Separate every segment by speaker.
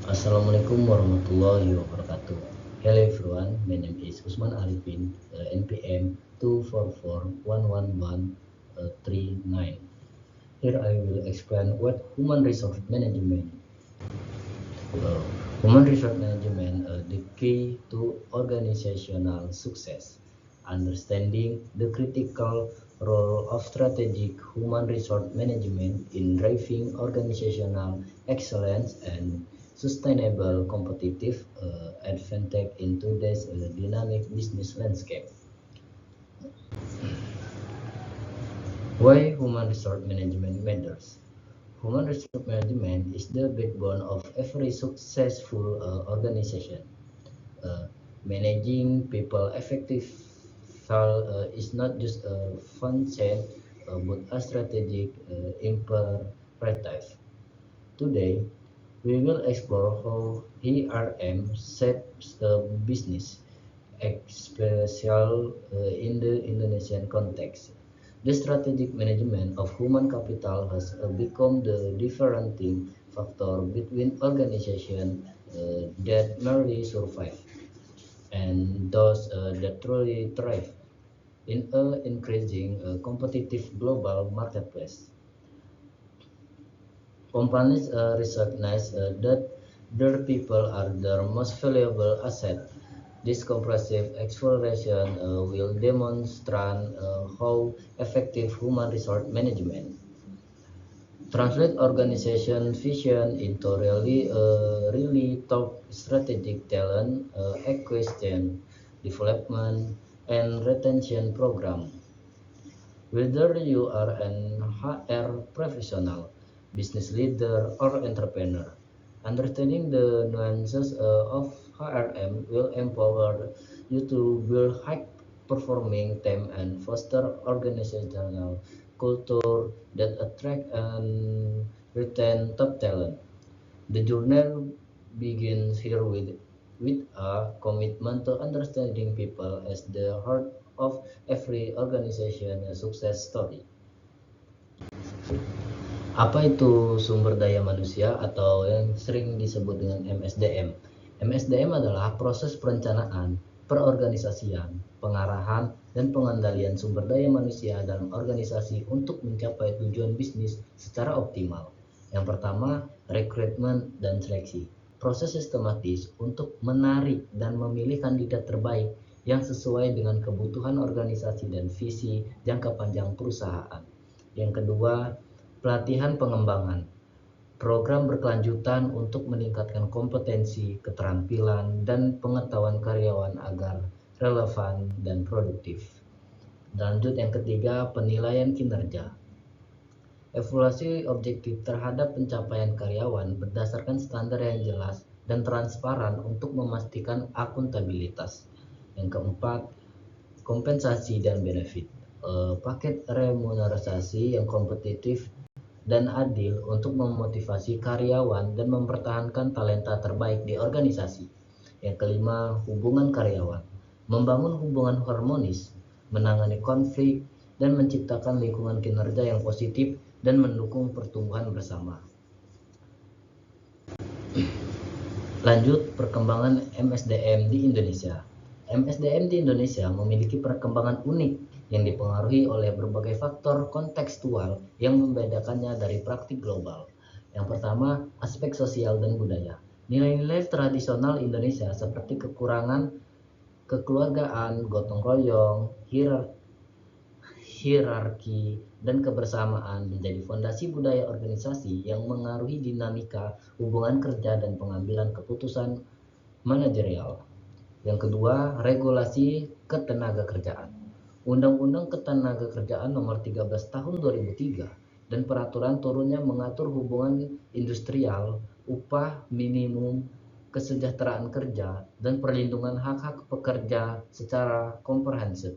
Speaker 1: Assalamualaikum warahmatullahi wabarakatuh. Hello everyone, my name is Usman Arifin, NPM 244111139. Here I will explain what human resource management. Uh, Human resource management, the key to organizational success. Understanding the critical role of strategic human resource management in driving organizational excellence and sustainable competitive advantage in today's dynamic business landscape. Why human resource management matters? Human resource management is the backbone of every successful organization. uh, Managing people effective is not just a function but a strategic imperative. Today, we will explore how ERM shapes the business, especially in the Indonesian context. The strategic management of human capital has become the differentiating factor between organizations that merely survive and those that truly thrive in an increasing competitive global marketplace. Companies recognize that their people are their most valuable asset. This comprehensive exploration will demonstrate how effective human resource management translate organization vision into really top strategic talent acquisition, development, and retention program. Whether you are an HR professional, business leader, or entrepreneur, understanding the nuances of HRM will empower you to build high-performing team and foster organizational culture that attract and retain top talent. The journey begins here with a commitment to understanding people as the heart of every organization success story. Apa itu sumber daya manusia atau yang sering disebut dengan MSDM? MSDM adalah proses perencanaan, perorganisasian, pengarahan, dan pengendalian sumber daya manusia dalam organisasi untuk mencapai tujuan bisnis secara optimal. Yang pertama, rekrutmen dan seleksi. Proses sistematis untuk menarik dan memilih kandidat terbaik yang sesuai dengan kebutuhan organisasi dan visi jangka panjang perusahaan. Yang kedua, pelatihan pengembangan, program berkelanjutan untuk meningkatkan kompetensi, keterampilan, dan pengetahuan karyawan agar relevan dan produktif. Lanjut yang ketiga, penilaian kinerja. Evaluasi objektif terhadap pencapaian karyawan berdasarkan standar yang jelas dan transparan untuk memastikan akuntabilitas. Yang keempat, kompensasi dan benefit. Paket remunerasi yang kompetitif dan adil untuk memotivasi karyawan dan mempertahankan talenta terbaik di organisasi. Yang kelima, hubungan karyawan. Membangun hubungan harmonis, menangani konflik, dan menciptakan lingkungan kinerja yang positif dan mendukung pertumbuhan bersama. Lanjut, perkembangan MSDM di Indonesia. MSDM di Indonesia memiliki perkembangan unik yang dipengaruhi oleh berbagai faktor kontekstual yang membedakannya dari praktik global. Yang pertama, aspek sosial dan budaya. Nilai-nilai tradisional Indonesia seperti kekeluargaan, gotong royong, hierarki, dan kebersamaan menjadi fondasi budaya organisasi yang mengaruhi dinamika hubungan kerja dan pengambilan keputusan manajerial. Yang kedua, regulasi ketenagakerjaan. Undang-Undang Ketenagakerjaan Nomor 13 Tahun 2003 dan peraturan turunnya mengatur hubungan industrial, upah minimum, kesejahteraan kerja, dan perlindungan hak-hak pekerja secara komprehensif.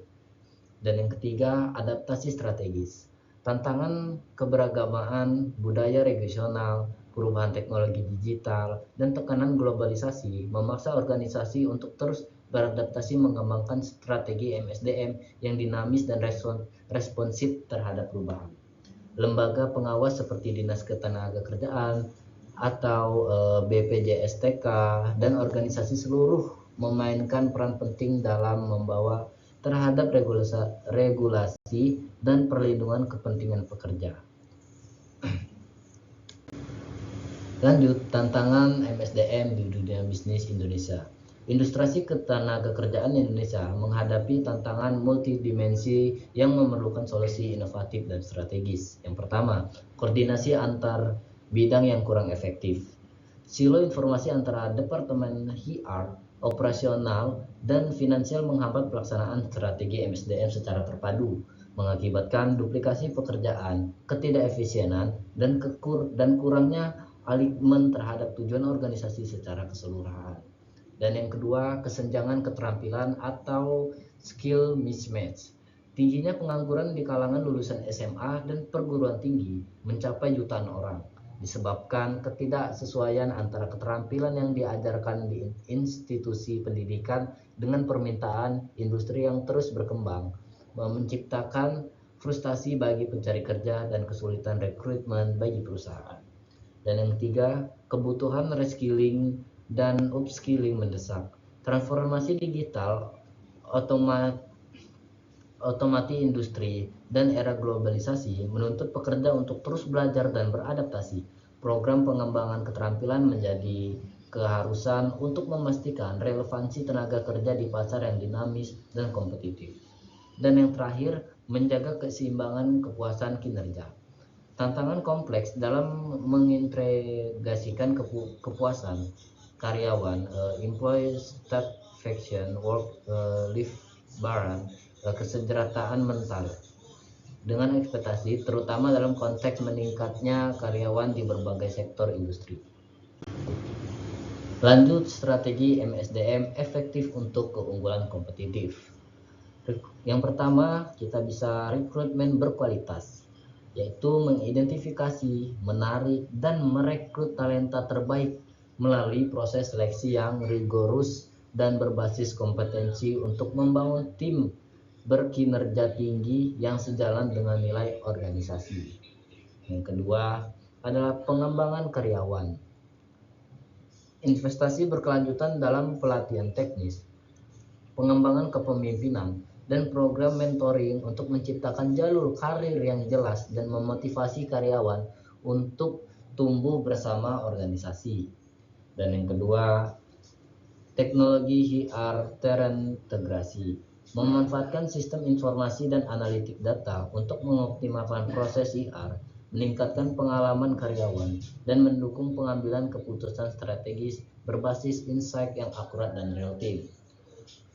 Speaker 1: Dan yang ketiga, adaptasi strategis. Tantangan keberagaman budaya regional, perubahan teknologi digital, dan tekanan globalisasi memaksa organisasi untuk terus beradaptasi mengembangkan strategi MSDM yang dinamis dan responsif terhadap perubahan. Lembaga pengawas seperti Dinas Ketenagakerjaan, atau BPJSTK dan organisasi seluruh memainkan peran penting dalam membawa terhadap regulasi dan perlindungan kepentingan pekerja. Lanjut, tantangan MSDM di dunia bisnis Indonesia. Industri ketenagakerjaan Indonesia menghadapi tantangan multidimensi yang memerlukan solusi inovatif dan strategis. Yang pertama, koordinasi antar bidang yang kurang efektif. Silo informasi antara Departemen HR, operasional, dan finansial menghambat pelaksanaan strategi MSDM secara terpadu, mengakibatkan duplikasi pekerjaan, ketidakefisienan, dan kurangnya alignment terhadap tujuan organisasi secara keseluruhan. Dan yang kedua, kesenjangan keterampilan atau skill mismatch. Tingginya pengangguran di kalangan lulusan SMA dan perguruan tinggi mencapai jutaan orang, disebabkan ketidaksesuaian antara keterampilan yang diajarkan di institusi pendidikan dengan permintaan industri yang terus berkembang, menciptakan frustasi bagi pencari kerja dan kesulitan rekrutmen bagi perusahaan. Dan yang ketiga, kebutuhan reskilling dan upskilling mendesak. Transformasi digital, otomasi industri, dan era globalisasi menuntut pekerja untuk terus belajar dan beradaptasi. Program pengembangan keterampilan menjadi keharusan untuk memastikan relevansi tenaga kerja di pasar yang dinamis dan kompetitif. Dan yang terakhir, menjaga keseimbangan kepuasan kinerja. Tantangan kompleks dalam mengintegrasikan kepuasan karyawan, employee satisfaction, work life balance, kesejahteraan mental dengan ekspektasi terutama dalam konteks meningkatnya karyawan di berbagai sektor industri. Lanjut, strategi MSDM efektif untuk keunggulan kompetitif. Yang pertama, kita bisa rekrutmen berkualitas, yaitu mengidentifikasi, menarik, dan merekrut talenta terbaik melalui proses seleksi yang rigorus dan berbasis kompetensi untuk membangun tim berkinerja tinggi yang sejalan dengan nilai organisasi. Yang kedua adalah pengembangan karyawan. Investasi berkelanjutan dalam pelatihan teknis, pengembangan kepemimpinan, dan program mentoring untuk menciptakan jalur karir yang jelas dan memotivasi karyawan untuk tumbuh bersama organisasi. Dan yang kedua, teknologi HR terintegrasi, memanfaatkan sistem informasi dan analitik data untuk mengoptimalkan proses HR, meningkatkan pengalaman karyawan, dan mendukung pengambilan keputusan strategis berbasis insight yang akurat dan real time.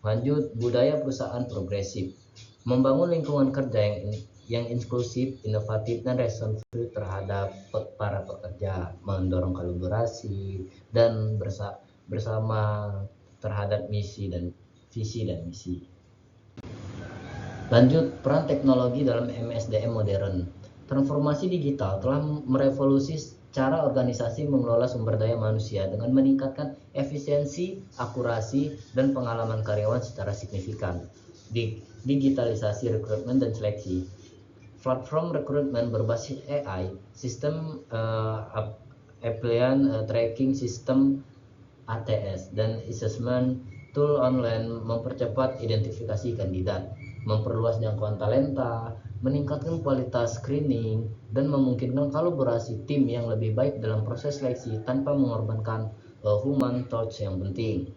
Speaker 1: Lanjut, budaya perusahaan progresif, membangun lingkungan kerja yang inklusif, inovatif, dan responsif terhadap para pekerja, mendorong kolaborasi dan bersama terhadap visi dan misi. Lanjut, peran teknologi dalam MSDM modern. Transformasi digital telah merevolusi cara organisasi mengelola sumber daya manusia dengan meningkatkan efisiensi, akurasi, dan pengalaman karyawan secara signifikan. Digitalisasi rekrutmen dan seleksi. Platform rekrutmen berbasis AI, sistem applicant tracking system ATS, dan assessment tool online mempercepat identifikasi kandidat, memperluas jangkauan talenta, meningkatkan kualitas screening, dan memungkinkan kolaborasi tim yang lebih baik dalam proses seleksi tanpa mengorbankan human touch yang penting.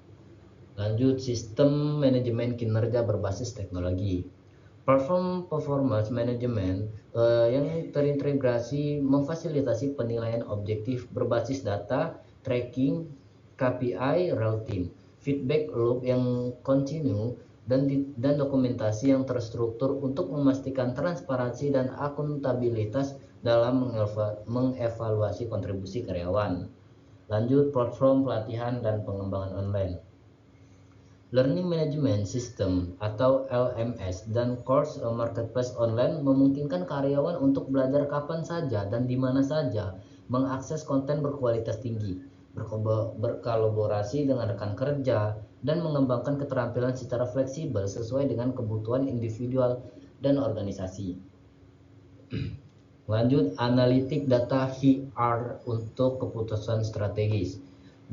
Speaker 1: Lanjut, sistem manajemen kinerja berbasis teknologi. Platform performance management yang terintegrasi memfasilitasi penilaian objektif berbasis data, tracking, KPI real time, feedback loop yang kontinu, dan dokumentasi yang terstruktur untuk memastikan transparansi dan akuntabilitas dalam mengevaluasi kontribusi karyawan. Lanjut, platform pelatihan dan pengembangan online. Learning Management System atau LMS dan course marketplace online memungkinkan karyawan untuk belajar kapan saja dan di mana saja, mengakses konten berkualitas tinggi, berkolaborasi dengan rekan kerja, dan mengembangkan keterampilan secara fleksibel sesuai dengan kebutuhan individual dan organisasi. Lanjut, analitik data HR untuk keputusan strategis.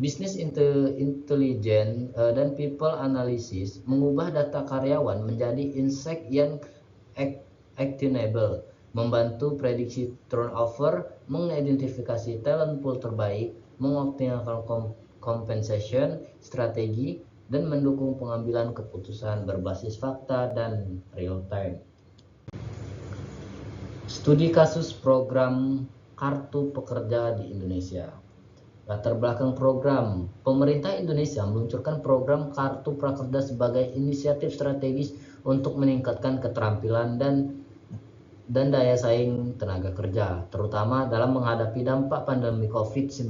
Speaker 1: Business intelligence dan people analysis mengubah data karyawan menjadi insight yang actionable, membantu prediksi turnover, mengidentifikasi talent pool terbaik, mengoptimalkan compensation strategi, dan mendukung pengambilan keputusan berbasis fakta dan real time. Studi kasus program Kartu Pekerja di Indonesia. Latar belakang program, pemerintah Indonesia meluncurkan program Kartu Prakerja sebagai inisiatif strategis untuk meningkatkan keterampilan dan daya saing tenaga kerja, terutama dalam menghadapi dampak pandemi COVID-19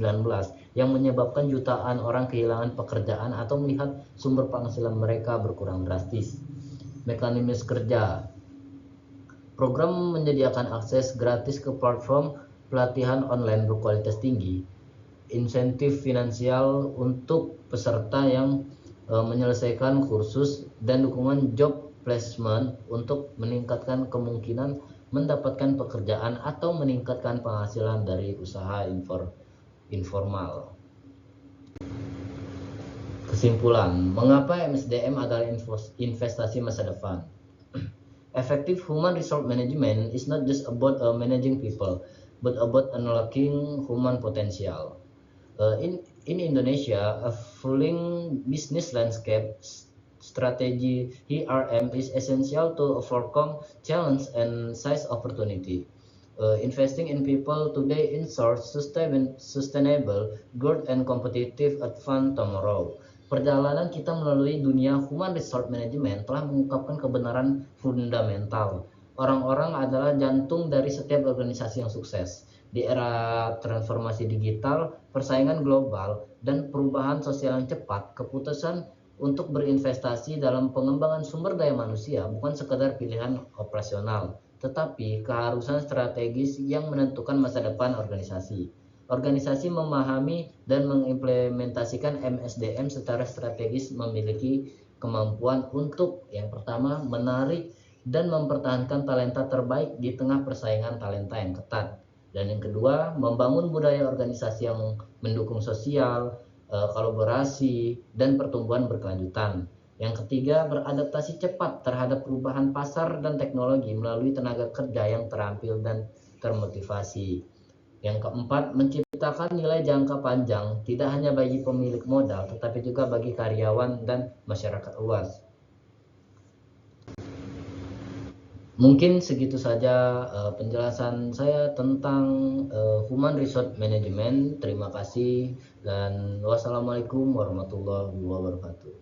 Speaker 1: yang menyebabkan jutaan orang kehilangan pekerjaan atau melihat sumber penghasilan mereka berkurang drastis. Mekanisme kerja. Program menyediakan akses gratis ke platform pelatihan online berkualitas tinggi, insentif finansial untuk peserta yang menyelesaikan kursus, dan dukungan job placement untuk meningkatkan kemungkinan mendapatkan pekerjaan atau meningkatkan penghasilan dari usaha informal. Kesimpulan, mengapa MSDM adalah investasi masa depan? Effective human resource management is not just about managing people, but about unlocking human potential. In Indonesia, a fueling business landscape strategy (HRM) is essential to overcome challenge and seize opportunity. Investing in people today ensures sustainable growth and competitive advance tomorrow. Perjalanan kita melalui dunia human resource management telah mengungkapkan kebenaran fundamental. Orang-orang adalah jantung dari setiap organisasi yang sukses. Di era transformasi digital, persaingan global, dan perubahan sosial yang cepat, keputusan untuk berinvestasi dalam pengembangan sumber daya manusia bukan sekadar pilihan operasional, tetapi keharusan strategis yang menentukan masa depan organisasi. Organisasi memahami dan mengimplementasikan MSDM secara strategis memiliki kemampuan untuk, yang pertama, menarik dan mempertahankan talenta terbaik di tengah persaingan talenta yang ketat. Dan yang kedua, membangun budaya organisasi yang mendukung sosial, kolaborasi, dan pertumbuhan berkelanjutan. Yang ketiga, beradaptasi cepat terhadap perubahan pasar dan teknologi melalui tenaga kerja yang terampil dan termotivasi. Yang keempat, menciptakan nilai jangka panjang tidak hanya bagi pemilik modal, tetapi juga bagi karyawan dan masyarakat luas. Mungkin segitu saja penjelasan saya tentang Human Resource Management. Terima kasih dan wassalamualaikum warahmatullahi wabarakatuh.